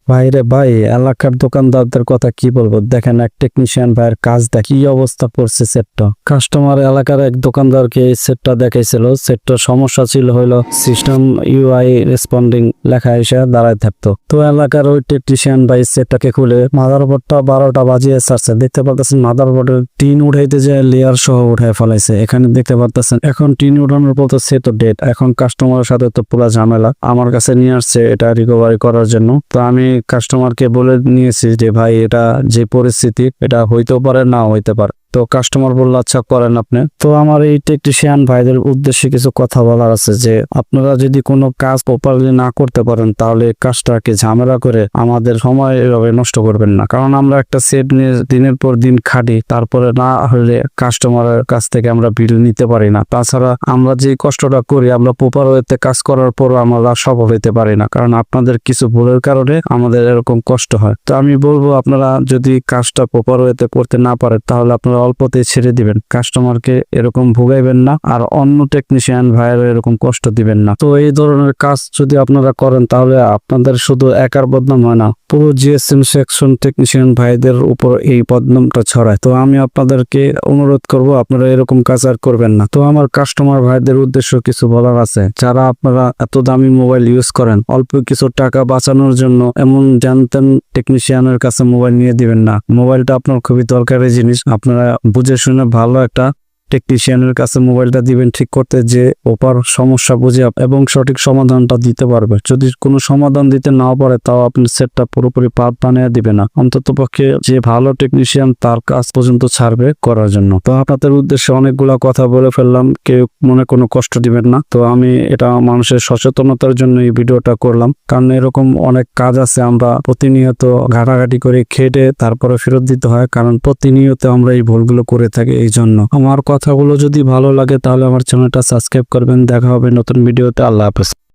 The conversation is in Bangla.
ভাইরে ভাই, এলাকার দোকানদারদের কথা কি বলবো। দেখেন এক টেকনিশিয়ান ভাইয়ের কাজ দেখ কি অবস্থা করছে সেটটা। কাস্টমার এলাকার এক দোকানদারকে এই সেটটা দেখাইছিল। সেটটার সমস্যা ছিল হইলো সিস্টেম ইউআই রেসপন্ডিং লেখা এসে দাঁড়ায় থাকতো। তো এলাকার ওই টেকনিশিয়ান ভাই সেটটাকে খুলে মাদারবোর্ডটা 12টা বাজিয়ে ছাড়ছে। দেখতে পারতেছেন মাদারবোর্ডের টিন উঠাইতে যে লেয়ার সহ উঠাই ফেলাইছে। এখানে দেখতে পারতেছেন এখন টিন উঠানোর পর তো সেট ডেট। এখন কাস্টমারের সাথে তো পুরো ঝামেলা। আমার কাছে নিয়ে আসছে এটা রিকভারি করার জন্য। তো আমি কাস্টমারকে বলে নিয়েছি যে ভাই এটা যে পরিস্থিতি এটা হইতেও পারে না হইতে পারে। তো কাস্টমার বললো আচ্ছা করেন আপনি। তো আমার এই টেকনিশিয়ান ভাইদের উদ্দেশ্যে কিছু কথা বলার আছে যে আপনারা যদি কোনো কাজ প্রপারলি না করতে পারেন তাহলে কাজটাকে ঝামেলা করে আমাদের সময় এভাবে নষ্ট করবেন না। কারণ আমরা একটা সেট নিয়ে দিনের পর দিন খাটি, তারপরে না হলে কাস্টমারের কাছ থেকে আমরা বিল নিতে পারি না। তাছাড়া আমরা যে কষ্টটা করি আমরা প্রপার ওয়েতে কাজ করার পরও আমরা সফল হইতে পারি না, কারণ আপনাদের কিছু ভুলের কারণে আমাদের এরকম কষ্ট হয়। তো আমি বলবো আপনারা যদি কাজটা প্রপার ওয়েতে করতে না পারেন তাহলে আপনারা অল্পতে ছেড়ে দিবেন। কাস্টমারকে এরকম ভুগাইবেন না, আর অন্য টেকনিশিয়ান ভাইয়ের এরকম কষ্ট দিবেন না। তো এই ধরনের কাজ যদি আপনারা করেন তাহলে আপনাদের শুধু একার বদনাম হয় না, পুরো জিএসএম সেকশন টেকনিশিয়ান ভাইদের উপর এই বদনামটা ছড়ায়। তো আমি আপনাদেরকে অনুরোধ করব আপনারা এরকম কাজ আর করবেন না। তো আমার কাস্টমার ভাইদের উদ্দেশ্য কিছু বলার আছে। যারা আপনারা এত দামি মোবাইল ইউজ করেন অল্প কিছু টাকা বাঁচানোর জন্য এমন জানতেন টেকনিশিয়ানের কাছে মোবাইল নিয়ে দিবেন না। মোবাইলটা আপনার খুবই দরকারি জিনিস। আপনারা বুঝে শুনে ভালো একটা টেকনিশিয়ানের কাছে মোবাইলটা দিবেন ঠিক করতে, যে ওপার সমস্যা বুঝে এবং সঠিক সমাধানটা দিতে পারবে। যদি কোনো সমাধান দিতে নাও পারে তাও আপনি সেটটা পুরোপুরি পার্ট বানিয়ে দিবে না। অন্তত পক্ষে যে ভালো টেকনিশিয়ান তার কাজ পর্যন্ত ছাড়বে করার জন্য। তো আপনাদের উদ্দেশ্যে অনেকগুলা কথা বলে ফেললাম, কেউ মনে কোনো কষ্ট দিবেন না। তো আমি এটা মানুষের সচেতনতার জন্য এই ভিডিওটা করলাম, কারণ এরকম অনেক কাজ আছে আমরা প্রতিনিয়ত ঘাটাঘাটি করে খেটে তারপরে ফেরত দিতে হয়, কারণ প্রতিনিয়ত আমরা এই ভুলগুলো করে থাকি। এই জন্য আমার কথাগুলো যদি ভালো লাগে তাহলে আমার চ্যানেলটা সাবস্ক্রাইব করবেন। দেখা হবে নতুন ভিডিওতে। আল্লাহ হাফেজ।